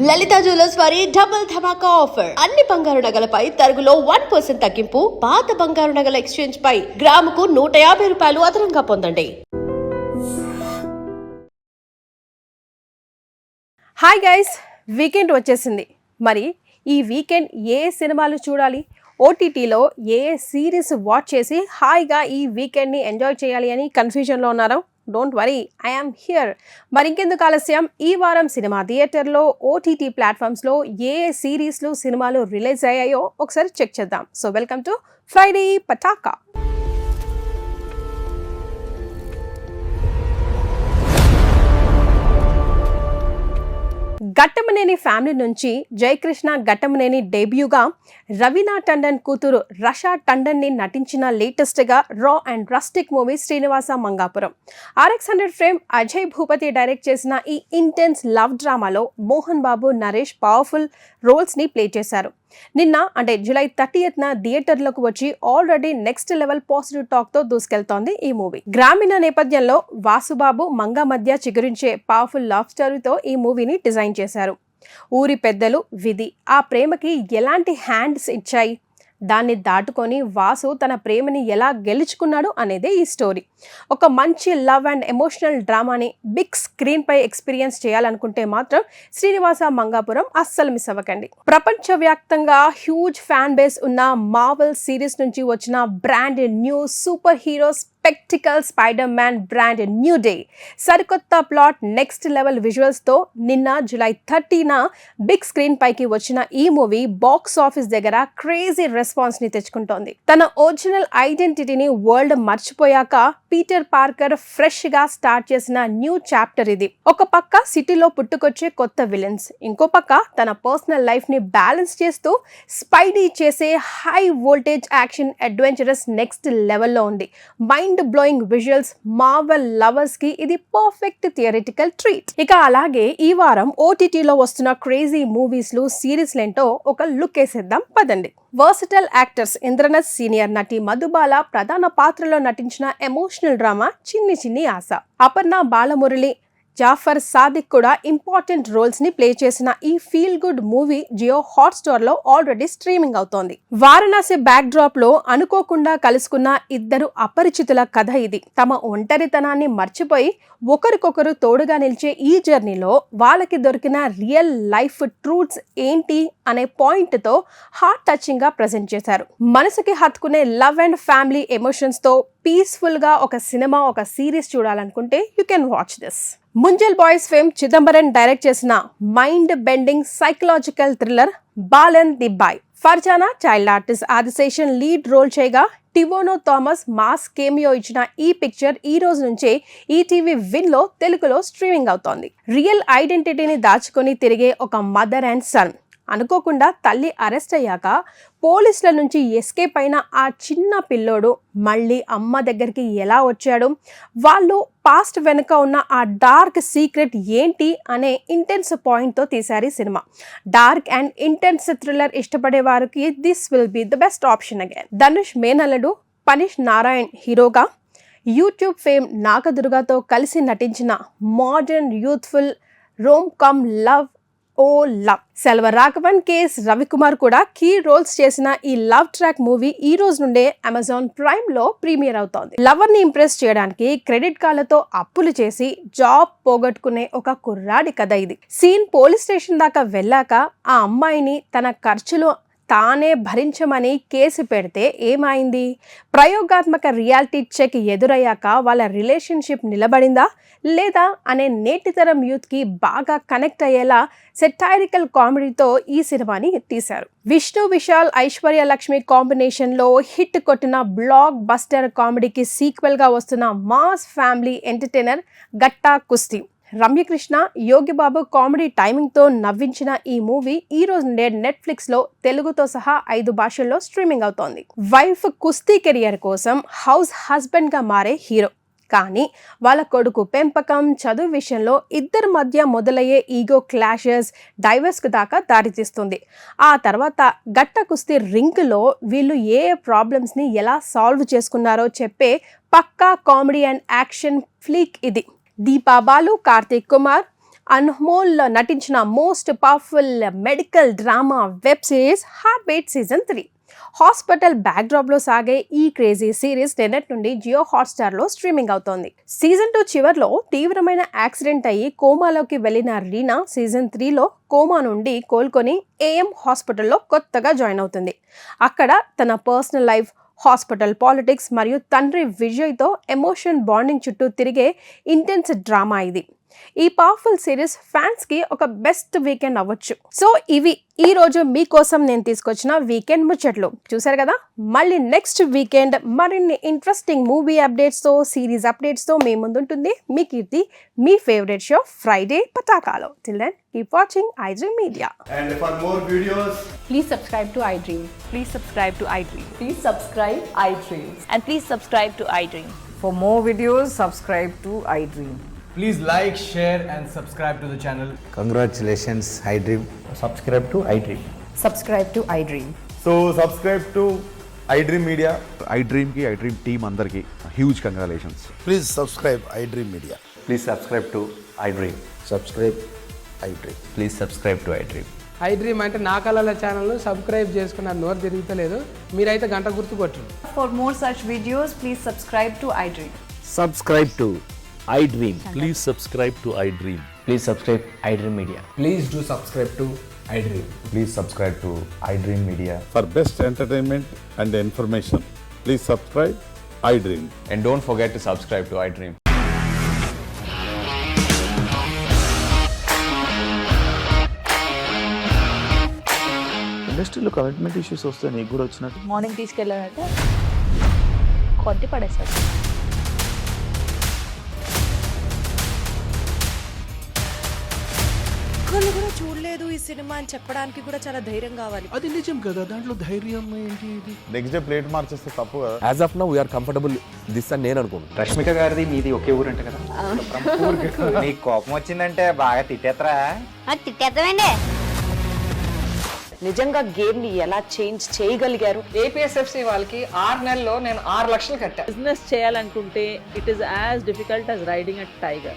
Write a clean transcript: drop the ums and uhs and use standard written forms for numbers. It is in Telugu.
లలిత జ్యువెలర్స్ వారి డబుల్ ధమాకా ఆఫర్. అన్ని బంగారు నగలపై తరుగులో 1% తగ్గింపు. పాత బంగారు నగల ఎక్స్చేంజ్ పై గ్రాముకు 150 రూపాయలు అదనంగా పొందండి. హాయ్ గైస్, వీకెండ్ వచ్చేసింది. మరి ఈ వీకెండ్ ఏ సినిమాలు చూడాలి, ఓటీటీలో ఏ సిరీస్ వాచ్ చేసి హాయిగా ఈ వీకెండ్ని ఎంజాయ్ చేయాలి అని కన్ఫ్యూజన్లో ఉన్నారా? Don't worry, I am here. మరి ఇంకెందుకు ఆలస్యం, ఈ వారం సినిమా థియేటర్లో ఓటీటీ ప్లాట్ఫామ్స్లో ఏ సిరీస్లు సినిమాలు రిలీజ్ అయ్యాయో ఒకసారి చెక్ చేద్దాం. So welcome to Friday Pataka. Ghattamaneni family నుంచి జయకృష్ణ ఘట్టమనేని డెబ్యూగా రవీనా టండన్ కూతురు రషా టండన్ని నటించిన లేటెస్ట్గా రా and rustic movie Srinivasa Mangapuram. RX100 frame Ajay Bhupathi direct చేసిన ఈ ఇంటెన్స్ లవ్ డ్రామాలో మోహన్ బాబు, నరేష్ పవర్ఫుల్ రోల్స్ని ప్లే చేశారు. నిన్న అంటే జూలై 30న థియేటర్లకు వచ్చి ఆల్రెడీ నెక్స్ట్ లెవెల్ పాజిటివ్ టాక్తో దూసుకెళ్తోంది ఈ మూవీ. గ్రామీణ నేపథ్యంలో వాసుబాబు, మంగ మధ్య చిగురించే పవర్ఫుల్ లవ్ స్టోరీతో ఈ మూవీని డిజైన్ చేశారు. ఊరి పెద్దలు, విధి ఆ ప్రేమకి ఎలాంటి హ్యాండ్స్ ఇచ్చాయి, దాన్ని దాటుకొని వాసు తన ప్రేమని ఎలా గెలుచుకున్నాడు అనేదే ఈ స్టోరీ. ఒక మంచి లవ్ అండ్ ఎమోషనల్ డ్రామాని బిగ్ స్క్రీన్ పై ఎక్స్పీరియన్స్ చేయాలనుకుంటే మాత్రం శ్రీనివాస మంగాపురం అస్సలు మిస్ అవ్వకండి. ప్రపంచవ్యాప్తంగా హ్యూజ్ ఫ్యాన్ బేస్ ఉన్న మార్వెల్ సిరీస్ నుంచి వచ్చిన brand new super hero spectacle Spider Man brand new day సరికొత్త ప్లాట్, నెక్స్ట్ లెవెల్ విజువల్స్తో నిన్న జూలై 30న బిగ్ స్క్రీన్ పైకి వచ్చిన ఈ మూవీ బాక్స్ ఆఫీస్ దగ్గర క్రేజీ రెస్పాన్స్ ని తెచ్చుకుంటోంది. తన ఒరిజినల్ ఐడెంటిటీని వరల్డ్ మర్చిపోయాక పీటర్ పార్కర్ ఫ్రెష్ గా స్టార్ట్ చేసిన న్యూ చాప్టర్ ఇది. ఒక పక్క సిటీలో పుట్టుకొచ్చే కొత్త విలన్స్, ఇంకో పక్క తన పర్సనల్ లైఫ్ ని బ్యాలెన్స్ చేస్తూ స్పైడీ చేసే high voltage action adventurous next లెవెల్లో ఉంది. Mind blowing visuals, Marvel lovers కి ఇది పర్ఫెక్ట్ థియరిటికల్ ట్రీట్. ఇక అలాగే ఈ వారం ఓటీటీలో వస్తున్న క్రేజీ మూవీస్లు, సిరీస్లేంటో ఒక లుక్ వేసేద్దాం పదండి. వర్సటైల్ యాక్టర్స్ ఇంద్రనత్, సీనియర్ నటి మధుబాల ప్రధాన పాత్రలో నటించిన ఎమోషనల్ డ్రామా చిన్ని చిన్ని ఆశ. అపర్ణ బాలమురళి, జాఫర్ సాదిక్ కూడా ఇంపార్టెంట్ రోల్స్ ని ప్లే చేసిన ఈ feel good movie Jio Hotstar లో ఆల్రెడీ స్ట్రీమింగ్ అవుతోంది. వారణాసి బ్యాక్ డ్రాప్ లో అనుకోకుండా కలుసుకున్న ఇద్దరు అపరిచితుల కథ ఇది. తమ ఒంటరితనాన్ని మర్చిపోయి ఒకరికొకరు తోడుగా నిలిచే ఈ జర్నీలో వాళ్ళకి దొరికిన రియల్ లైఫ్ ట్రూత్స్ ఏంటి అనే పాయింట్ తో హార్ట్ టచింగ్ గా ప్రెజెంట్ చేశారు. మనసుకి హత్తుకునే లవ్ అండ్ ఫ్యామిలీ ఎమోషన్స్ తో పీస్ఫుల్ గా ఒక సినిమా, ఒక సిరీస్ చూడాలనుకుంటే you can watch this. Manjummel boys fame Chidambaram direct చేసిన mind bending psychological thriller Balan the boy. Farzana child artist Adishesan lead role చేయగా టివోనో థామస్ మాస్ కేమియో ఇచ్చిన ఈ పిక్చర్ ఈ రోజు నుంచే ఈటీవీ విన్ లో తెలుగులో స్ట్రీమింగ్ అవుతోంది. రియల్ ఐడెంటిటీని దాచుకొని తిరిగే ఒక మదర్ అండ్ సన్. అనుకోకుండా తల్లి అరెస్ట్ అయ్యాక పోలీసుల నుంచి ఎస్కేప్ అయిన ఆ చిన్న పిల్లోడు మళ్ళీ అమ్మ దగ్గరికి ఎలా వచ్చాడు, వాళ్ళు పాస్ట్ వెనుక ఉన్న ఆ డార్క్ సీక్రెట్ ఏంటి అనే ఇంటెన్స్ పాయింట్తో తీశారు ఈ cinema. Dark and intense thriller ఇష్టపడే వారికి this will be the best option again. Dhanush మేనల్లుడు పనిష్ నారాయణ్ హీరోగా, యూట్యూబ్ ఫేమ్ నాగదుర్గతో కలిసి నటించిన modern youthful rom com love o love. Selvaraghavan, KS Ravikumar కూడా కీ రోల్స్ చేసిన ఈ లవ్ ట్రాక్ మూవీ ఈ రోజు నుండే అమెజాన్ ప్రైమ్ లో ప్రీమియర్ అవుతోంది. లవర్ ని ఇంప్రెస్ చేయడానికి క్రెడిట్ కార్డులతో అప్పులు చేసి జాబ్ పోగొట్టుకునే ఒక కుర్రాడి కథ ఇది. సీన్ పోలీస్ స్టేషన్ దాకా వెళ్ళాక ఆ అమ్మాయిని తన ఖర్చులు తానే భరించమని కేసు పెడితే ఏమైంది? ప్రయోగాత్మక రియాలిటీ చెక్ ఎదురయ్యాక వాళ్ళ రిలేషన్షిప్ నిలబడిందా లేదా అనే నేటితరం యూత్కి బాగా కనెక్ట్ అయ్యేలా సెటైరికల్ కామెడీతో ఈ సినిమాని తీశారు. విష్ణు విశాల్, ఐశ్వర్య లక్ష్మి కాంబినేషన్లో హిట్ కొట్టిన బ్లాక్ బస్టర్ కామెడీకి సీక్వెల్గా వస్తున్న మాస్ ఫ్యామిలీ ఎంటర్టైనర్ గట్టా కుస్తీ. రమ్యకృష్ణ, యోగిబాబు కామెడీ టైమింగ్తో నవ్వించిన ఈ మూవీ ఈ రోజు నుండే నెట్ఫ్లిక్స్లో తెలుగుతో సహా 5 భాషల్లో స్ట్రీమింగ్ అవుతోంది. వైఫ్ కుస్తీ కెరియర్ కోసం హౌస్ హస్బెండ్గా మారే హీరో. కానీ వాళ్ళ కొడుకు పెంపకం, చదువు విషయంలో ఇద్దరి మధ్య మొదలయ్యే ఈగో క్లాషెస్ డైవర్స్కు దాకా దారితీస్తుంది. ఆ తర్వాత గట్ట కుస్తీ రింగ్లో వీళ్ళు ఏ ప్రాబ్లమ్స్ని ఎలా సాల్వ్ చేసుకున్నారో చెప్పే పక్కా కామెడీ అండ్ యాక్షన్ ఫ్లీక్ ఇది. దీపా బాలు, కార్తిక్ కుమార్, అన్మోల్ నటించిన most powerful medical drama web series heart beat season 3. Hospital బ్యాక్డ్రాప్లో సాగే ఈ క్రేజీ సిరీస్ నిన్నటి నుండి జియో హాట్స్టార్లో స్ట్రీమింగ్ అవుతోంది. సీజన్ 2 చివర్లో తీవ్రమైన యాక్సిడెంట్ అయ్యి కోమాలోకి వెళ్లిన రీనా సీజన్ 3లో కోమా నుండి కోలుకొని ఏఎం హాస్పిటల్లో కొత్తగా జాయిన్ అవుతుంది. అక్కడ తన పర్సనల్ లైఫ్, హాస్పిటల్ పాలిటిక్స్ మరియు తండ్రి విజయ్తో ఎమోషన్ బాండింగ్ చుట్టూ తిరిగే ఇంటెన్స్ డ్రామా ఇది. ఈ పవర్ఫుల్ సిరీస్ ఫ్యాన్స్కి ఒక బెస్ట్ వీకెండ్ అవ్వచ్చు. సో ఇవి ఈ రోజు మీకోసం నేను తీసుకొచ్చిన వీకెండ్ ముచ్చట్లు. చూసారు కదా, మళ్ళీ నెక్స్ట్ వీకెండ్ మరిన్ని ఇంట్రెస్టింగ్ మూవీ అప్డేట్స్తో, సిరీస్ అప్డేట్స్తో మీ ముందుంటుంది మీ కీర్తి, మీ ఫేవరెట్ షో ఫ్రైడే పతాకాలో. Till then keep watching iDream Media. And for more videos, Please subscribe to iDream. Please subscribe to iDream. Please subscribe iDream. And please subscribe to iDream. For more videos, subscribe to iDream. please like, share and subscribe to the channel. Congratulations, iDream. subscribe to iDream. Subscribe to iDream. So subscribe to iDream Media. iDream ki iDream team andarki huge congratulations. Please subscribe iDream Media. Please subscribe to iDream. Subscribe iDream. Please subscribe to iDream. iDream అంటే నా కళల ఛానల్ సబ్స్క్రైబ్ చేసుకున్న నోరు తిరుగుతలేదు, మీరైతే గంట గుర్తు కొట్టండి. For more such videos, please subscribe to iDream. Subscribe to iDream. Please subscribe to iDream. Please subscribe iDream Media. Please do subscribe to iDream. Please subscribe to iDream Media. For best entertainment and information, please subscribe iDream. And don't forget to subscribe to iDream. ఇండస్ట్రీలో కమిట్మెంట్ ఇష్యూస్ వస్తే నీకు కూడా వచ్చినట్టు మార్నింగ్ తీసుకెళ్ళాలంటే కొట్టి పడేస్తారు. ఒక్కళ్ళు కూడా చూడలేదు ఈ సినిమా అని చెప్పడానికి కూడా చాలా ధైర్యం కావాలి. అది నిజం కదా, దాంట్లో ధైర్యం ఏంటి? ఇది నెక్స్ట్ డే ప్లేట్ మార్చేస్తే తప్పు కదా. As of now we are comfortable this అని నేను అనుకుంటున్నాను. రష్మిక గారిది మీది ఒకే ఊరంట కదా? నీకు కోపం వచ్చిందంటే బాగా తిట్టేత్తరా? తిట్టేద్దామండి. నిజంగా గేమ్ ని ఎలా చేంజ్ చేయగలిగారు? ఏపీఎస్ఎఫ్సి వాళ్ళకి 6 నెలల్లో నేను 6 లక్షలు కట్టా. బిజినెస్ చేయాలనుకుంటే it is as difficult as riding a tiger.